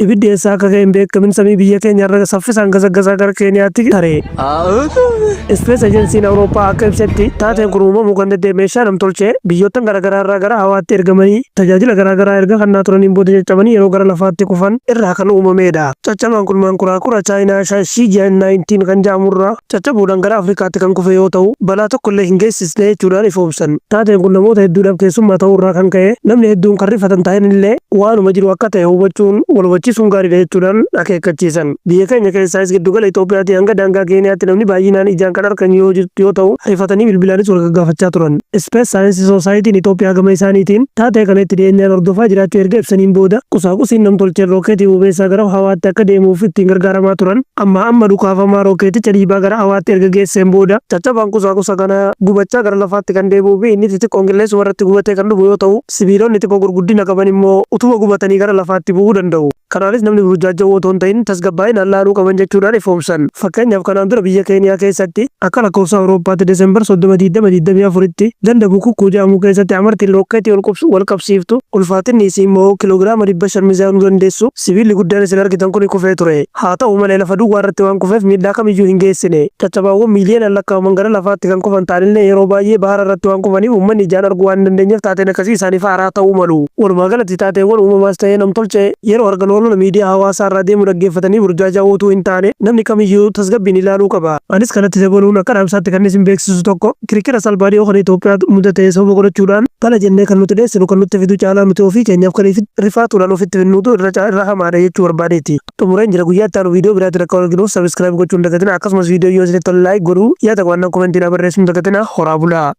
ibiddi eessaa akka ka'e hin beekamin samii biyya keenya irra saffisaan gasaggasaa gara Keeniyaatti tare. Space Agency'n Awurooppaa akka ibsetti taateen kun uumamuu kan danda'e meeshaa namtolchee biyyoottan garaagaraa irraa gara hawaatti ergamanii tajaajila garaagaraa erga kannaa turaniin booda caccabanii yeroo gara lafaatti kufan irraa kan uumamedha. Caccabaan kun mankuraakura Chaayinaa Shenzhen kan jedhamurraa caccabuudhaan gara Afrikaatti kan kufe yoo ta'u balaa tokkollee hin geessisne jechuudhaan ifoomsan. Taateen kun namoota hedduudhaaf keessummaa ta'uurraa kan ka'e namni hedduun kan rifatan ta'een illee waanuma jiru akka ta'e hubachuun wal hubachiisuun gaariidha jechuudhaan akeekkachiisan. Biyya keenya keessaas giddugala Itoophiyaatti hanga daangaa Keeniyaatti namni baay'inaan ijaan kan argan yoo ta'u rifatanii bilbilaanis wal gaggaafachaa turan. Space Science Society'n Itoophiyaa gama isaaniitiin taatee kana itti dhiyeenyaan hordofaa jiraachuu erga ibsaniin booda qusaaqusiin namtolcheen rookeetii bobeessaa gara hawaatti akka deemuuf ittiin gargaaramaa turan amma dhukaafamaa rookeeticha dhiibaa gara hawaatti erga geesseen booda caccabaan qusaaqusa kana gubachaa gara lafaatti kan deebi'uu fi inni xixiqqoon qilleensa warratti gubatee kan dhufu yoo ta'u sibiilonni xiqqoo gurguddina qaban immoo utuma gubatanii gara lafaatti bu'uu danda'u. Kanaanis namni burjaajawoo otoo hin ta'in tasgabbaa'ina laaluu qaban jechuudhaan ifoomsan. Fakkeenyaaf kanaan dura biyya Keeniyaa keessatti akka lakkoofsa Awurooppaatti Desembar 30-2024tti ganda Bukukkuu jedhamu keessatti amartiin rookeetii wal qabsiiftu ulfaatinni isii immoo kiloogiraama 500 mizaanuu dandeessu sibiilli guddaan isin argitan kun kufee ture. Haa ta'u malee lafa duwwaa irratti waan kufeef miidhaa kamiyyuu hin geessine. Caccabaawwan miiliyoonaan lakkaa'aman gara lafaatti kan kufan ta'anillee yeroo baay'ee bahara irratti waan kufaniif uummanni ijaan arguu waan hin dandeenyeef taateen akkasii isaaniif haaraa ta'uu malu. Walumaa galatti taateewwan uumamaas ta'ee namtolchee yeroo argan oolana miidiyaa hawaasaa irraa deemu dhaggeeffatanii burjaajawootuu hin taane namni kamiyyuu tasgabbiin ilaaluu qaba. Anis kanatti dabaluun akka dhaamsaatti kan isin beeksisu tokko kirikira salphaadhii kan Itoophiyaa mudate sababa godhachuudhaan bala jennee kan nuti dheessinu kan nutti fidu caalaa nuti ofii keenyaaf kan rifaatuudhaan ofitti finnuutu irra hamaadha jechuu barbaadeeti. Xumureen jira guyyaatti aanu viidiyoo biraatti akka arginuuf sabiskiraayib gochuun dagatina akkasumas viidiyoo yoo isinitti tolle laayik godhuu yaada qo'annaa komentiin barreessuun dagatina horaa bulaa.